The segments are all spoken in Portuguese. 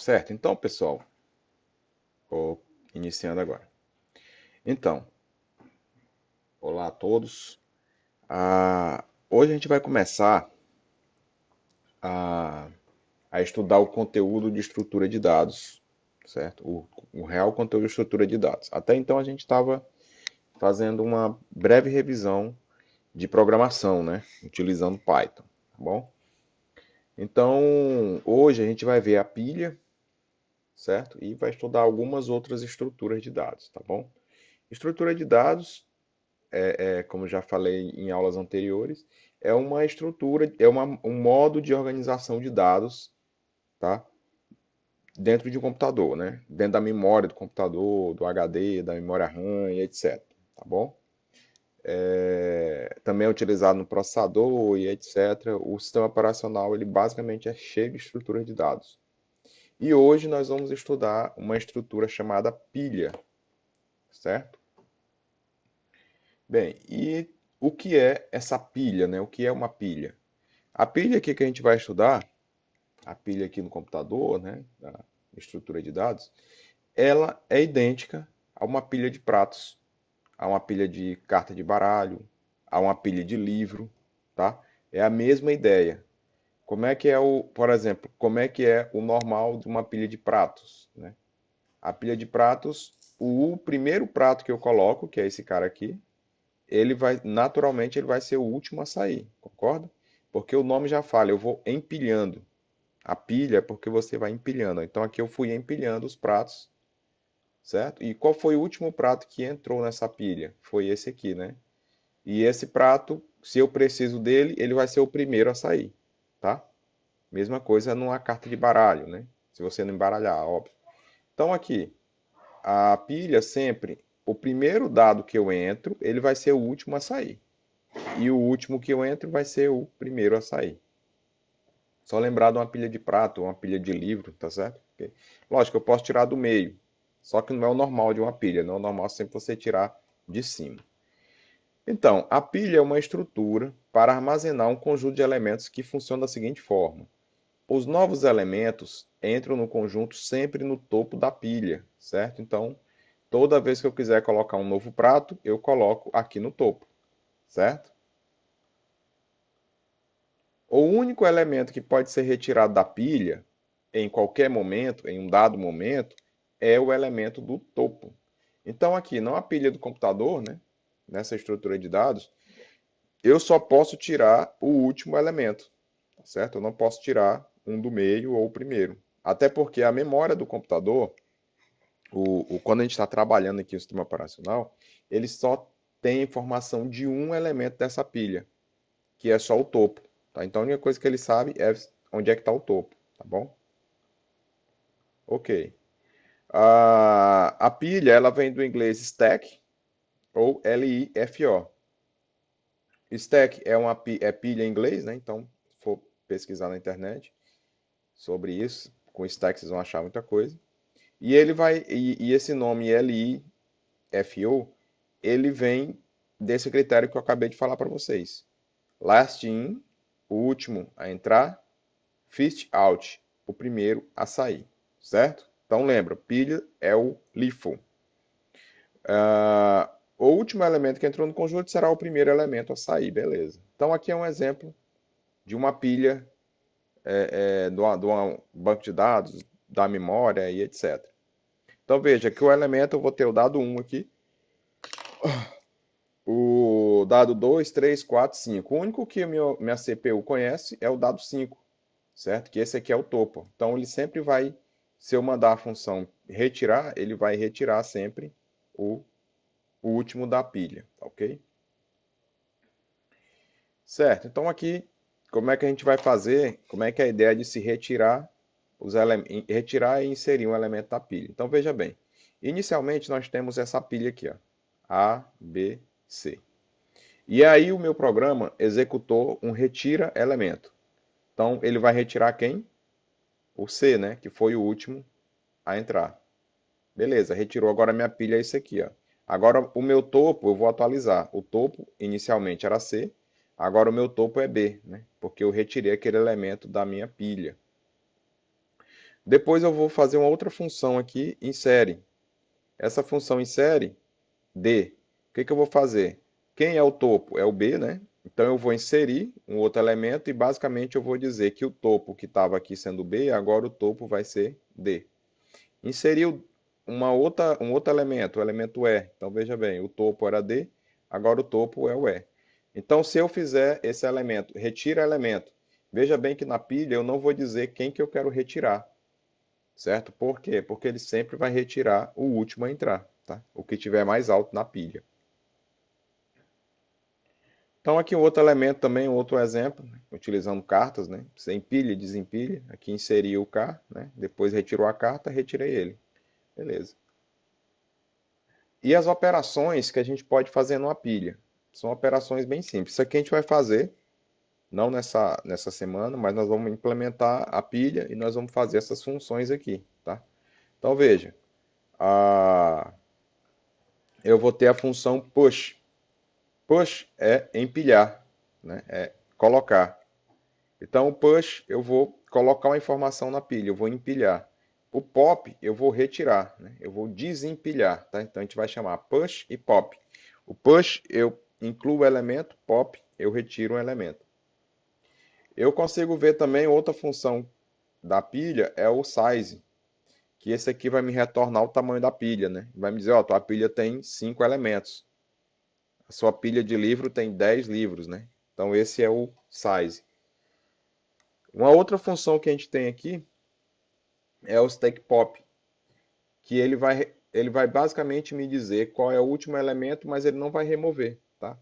Certo, então, pessoal, vou iniciando agora. Então, olá a todos. Hoje a gente vai começar a, a estudar o conteúdo de estrutura de dados, certo? O real conteúdo de estrutura de dados. Até então a gente estava fazendo uma breve revisão de programação, né? Utilizando Python, tá bom? Então, hoje a gente vai ver a pilha, certo? E vai estudar algumas outras estruturas de dados, tá bom? Estrutura de dados como já falei em aulas anteriores, é uma estrutura, um modo de organização de dados, tá? Dentro de um computador, né? Dentro da memória do computador, do HD, da memória RAM e etc. Tá bom? Também é utilizado no processador e etc. O sistema operacional, ele basicamente é cheio de estruturas de dados. E hoje nós vamos estudar uma estrutura chamada pilha, certo? Bem, e o que é essa pilha, né? O que é uma pilha? A pilha aqui que a gente vai estudar, a pilha aqui no computador, né, da estrutura de dados, ela é idêntica a uma pilha de pratos, a uma pilha de carta de baralho, a uma pilha de livro, tá? É a mesma ideia. Como é que é por exemplo, como é que é o normal de uma pilha de pratos, né? A pilha de pratos, o primeiro prato que eu coloco, que é esse cara aqui, ele vai, naturalmente, ele vai ser o último a sair, concorda? Porque o nome já fala, eu vou empilhando. A pilha é porque você vai empilhando. Então aqui eu fui empilhando os pratos, certo? E qual foi o último prato que entrou nessa pilha? Foi esse aqui, né? E esse prato, se eu preciso dele, ele vai ser o primeiro a sair, tá? Mesma coisa numa carta de baralho, né? Se você não embaralhar, óbvio. Então aqui, a pilha sempre, o primeiro dado que eu entro, ele vai ser o último a sair. E o último que eu entro vai ser o primeiro a sair. Só lembrar de uma pilha de prato, uma pilha de livro, tá certo? Porque, lógico, eu posso tirar do meio. Só que não é o normal de uma pilha. Não é o normal sempre você tirar de cima. Então, a pilha é uma estrutura para armazenar um conjunto de elementos que funciona da seguinte forma. Os novos elementos entram no conjunto sempre no topo da pilha, certo? Então, toda vez que eu quiser colocar um novo prato, eu coloco aqui no topo, certo? O único elemento que pode ser retirado da pilha em qualquer momento, em um dado momento, é o elemento do topo. Então, aqui, não a pilha do computador, né? Nessa estrutura de dados, eu só posso tirar o último elemento, tá certo? Eu não posso tirar um do meio ou o primeiro. Até porque a memória do computador, quando a gente está trabalhando aqui no sistema operacional, ele só tem informação de um elemento dessa pilha, que é só o topo. Tá? Então a única coisa que ele sabe é onde é que está o topo, tá bom? Ok. A pilha ela vem do inglês stack ou LIFO. Stack é pilha em inglês, né? Então, se for pesquisar na internet sobre isso, com stack vocês vão achar muita coisa. E ele vai e esse nome LIFO, ele vem desse critério que eu acabei de falar para vocês. Last in, o último a entrar, first out, o primeiro a sair, certo? Então lembra, pilha é o LIFO. O último elemento que entrou no conjunto será o primeiro elemento a sair, beleza. Então aqui é um exemplo de uma pilha do banco de dados, da memória e etc. Então veja que o elemento eu vou ter o dado 1 aqui, o dado 2, 3, 4, 5. O único que a minha CPU conhece é o dado 5, certo? Que esse aqui é o topo. Então ele sempre vai, se eu mandar a função retirar, ele vai retirar sempre o, o último da pilha, ok? Certo, então aqui, como é que a gente vai fazer? Como é que é a ideia de se retirar retirar e inserir um elemento da pilha? Então veja bem, inicialmente nós temos essa pilha aqui, ó, A, B, C. E aí o meu programa executou um retira elemento. Então ele vai retirar quem? O C, né? Que foi o último a entrar. Beleza, retirou. Agora minha pilha é isso aqui, ó. Agora o meu topo eu vou atualizar. O topo inicialmente era C, agora o meu topo é B, né? Porque eu retirei aquele elemento da minha pilha. Depois eu vou fazer uma outra função aqui, insere. Essa função insere D. O que que eu vou fazer? Quem é o topo? É o B, né? Então eu vou inserir um outro elemento e basicamente eu vou dizer que o topo que estava aqui sendo B, agora o topo vai ser D. Inseriu um outro elemento, o elemento E. Então veja bem, o topo era D, agora o topo é o E. Então se eu fizer esse elemento, retira elemento, veja bem que na pilha eu não vou dizer quem que eu quero retirar, certo? Por quê? Porque ele sempre vai retirar o último a entrar, tá? O que tiver mais alto na pilha. Então aqui um outro elemento também, um outro exemplo, né? Utilizando cartas, né? Você empilha e desempilha. Aqui inseri o K, né? Depois retirou a carta, retirei ele. Beleza. E as operações que a gente pode fazer numa pilha? São operações bem simples. Isso aqui a gente vai fazer, não nessa semana, mas nós vamos implementar a pilha e nós vamos fazer essas funções aqui, tá? Então veja, a... eu vou ter a função push. Push é empilhar, né? É colocar. Então, o push, eu vou colocar uma informação na pilha, eu vou empilhar. O pop, eu vou retirar, né? Eu vou desempilhar, tá? Então, a gente vai chamar push e pop. O push, eu incluo o elemento, pop, eu retiro um elemento. Eu consigo ver também outra função da pilha, é o size, que esse aqui vai me retornar o tamanho da pilha, né? Vai me dizer, ó, tua pilha tem 5 elementos. A sua pilha de livro tem 10 livros, né? Então, esse é o size. Uma outra função que a gente tem aqui é o stack pop, que ele vai basicamente me dizer qual é o último elemento, mas ele não vai remover, tá?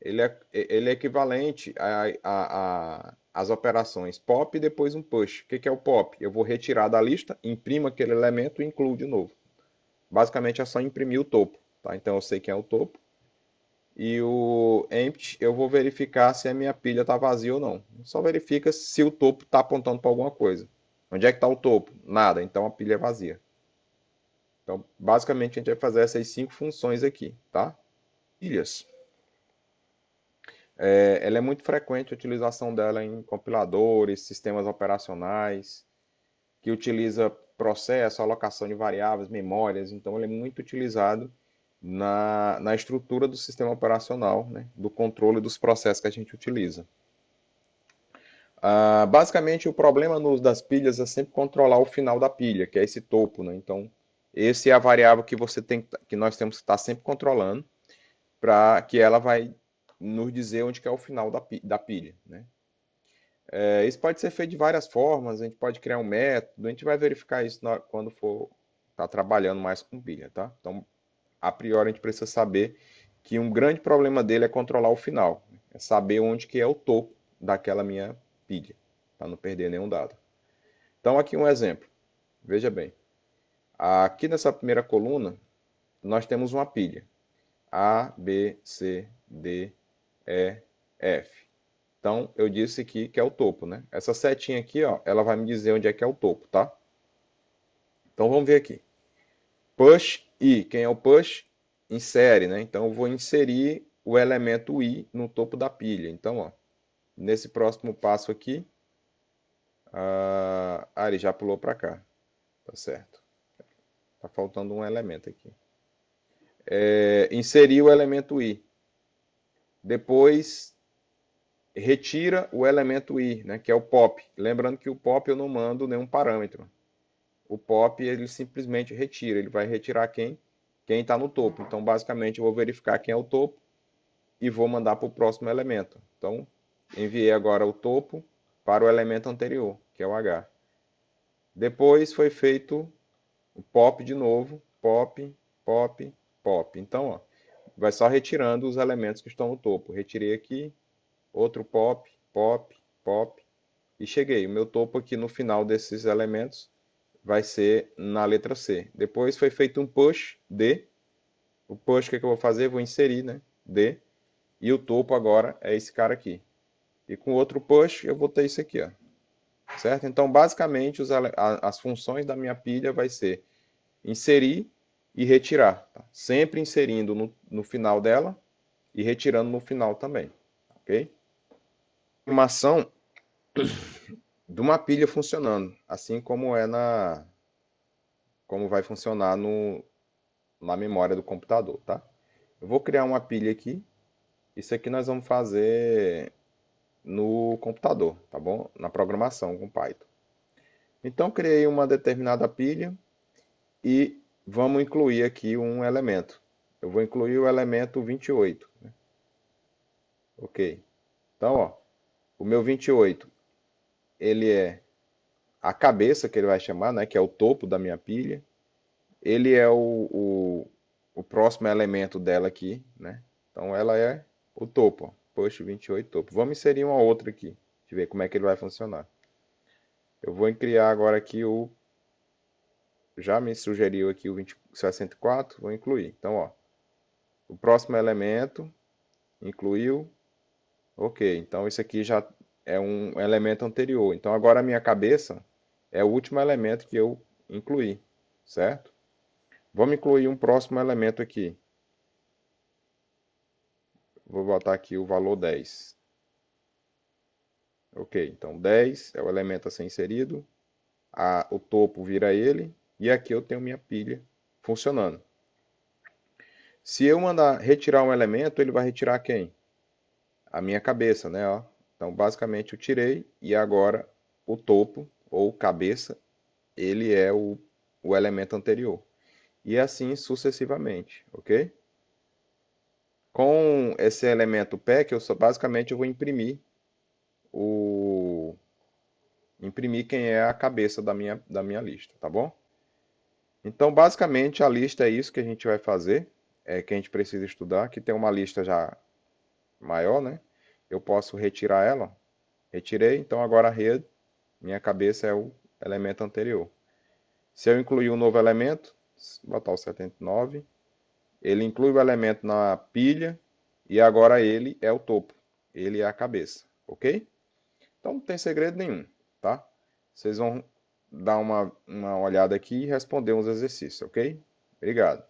Ele é equivalente às operações pop e depois um push. O que é o pop? Eu vou retirar da lista, imprimo aquele elemento e incluo de novo. Basicamente é só imprimir o topo, tá? Então eu sei quem é o topo. E o empty eu vou verificar se a minha pilha está vazia ou não. Só verifica se o topo está apontando para alguma coisa. Onde é que está o topo? Nada, então a pilha é vazia. Então, basicamente, a gente vai fazer essas 5 funções aqui, tá? Pilhas. Ela é muito frequente a utilização dela em compiladores, sistemas operacionais, que utiliza processo, alocação de variáveis, memórias. Então, ele é muito utilizado na estrutura do sistema operacional, né? Do controle dos processos que a gente utiliza. Basicamente, o problema no uso das pilhas é sempre controlar o final da pilha, que é esse topo, né? Então, esse é a variável que que nós temos que estar sempre controlando, para que ela vai nos dizer onde que é o final da pilha, né? Isso pode ser feito de várias formas, a gente pode criar um método, a gente vai verificar isso quando for estar trabalhando mais com pilha, tá? Então, a priori, a gente precisa saber que um grande problema dele é controlar o final, é saber onde que é o topo daquela minha pilha, para não perder nenhum dado. Então, aqui um exemplo. Veja bem. Aqui nessa primeira coluna, nós temos uma pilha. A, B, C, D, E, F. Então, eu disse aqui que é o topo, né? Essa setinha aqui, ó, ela vai me dizer onde é que é o topo, tá? Então, vamos ver aqui. Push I. Quem é o push? Insere, né? Então, eu vou inserir o elemento I no topo da pilha. Então, ó, nesse próximo passo aqui, ele já pulou para cá. Tá certo. Tá faltando um elemento aqui. Inserir o elemento I. Depois, retira o elemento I, né, que é o pop. Lembrando que o pop eu não mando nenhum parâmetro. O pop ele simplesmente retira, ele vai retirar quem está no topo. Então, basicamente, eu vou verificar quem é o topo e vou mandar para o próximo elemento. Então, enviei agora o topo para o elemento anterior, que é o H. Depois foi feito o pop de novo, pop, pop, pop. Então, ó, vai só retirando os elementos que estão no topo. Retirei aqui, outro pop, pop, pop, e cheguei. O meu topo aqui no final desses elementos vai ser na letra C. Depois foi feito um push, D. O push, o que eu vou fazer? Vou inserir, né? D. E o topo agora é esse cara aqui. E com outro push, eu vou ter isso aqui, ó. Certo? Então, basicamente, as funções da minha pilha vai ser inserir e retirar. Tá? Sempre inserindo no final dela e retirando no final também. Ok? Informação de uma pilha funcionando, assim como vai funcionar na memória do computador, tá? Eu vou criar uma pilha aqui. Isso aqui nós vamos fazer no computador, tá bom? Na programação com Python. Então, criei uma determinada pilha e vamos incluir aqui um elemento. Eu vou incluir o elemento 28, né? Ok. Então, ó, o meu 28, ele é a cabeça que ele vai chamar, né? Que é o topo da minha pilha. Ele é o próximo elemento dela aqui, né? Então, ela é o topo, ó. Push 28 topo. Vamos inserir uma outra aqui. Deixa eu ver como é que ele vai funcionar. Eu vou criar agora aqui o. Já me sugeriu aqui o 64, vou incluir. Então, ó, o próximo elemento incluiu. Ok, então isso aqui já é um elemento anterior. Então agora a minha cabeça é o último elemento que eu incluí, certo? Vamos incluir um próximo elemento aqui. Vou botar aqui o valor 10. Ok, então 10 é o elemento a ser inserido. O topo vira ele. E aqui eu tenho minha pilha funcionando. Se eu mandar retirar um elemento, ele vai retirar quem? A minha cabeça, né? Ó. Então, basicamente, eu tirei e agora o topo ou cabeça, ele é o elemento anterior. E assim sucessivamente, ok? Com esse elemento pack, basicamente eu vou o imprimir quem é a cabeça da minha lista, tá bom? Então, basicamente, a lista é isso que a gente vai fazer, que a gente precisa estudar, que tem uma lista já maior, né? Eu posso retirar ela. Retirei, então agora a rede, minha cabeça é o elemento anterior. Se eu incluir um novo elemento, botar o 79, ele inclui o elemento na pilha e agora ele é o topo. Ele é a cabeça, ok? Então não tem segredo nenhum, tá? Vocês vão dar uma olhada aqui e responder uns exercícios, ok? Obrigado.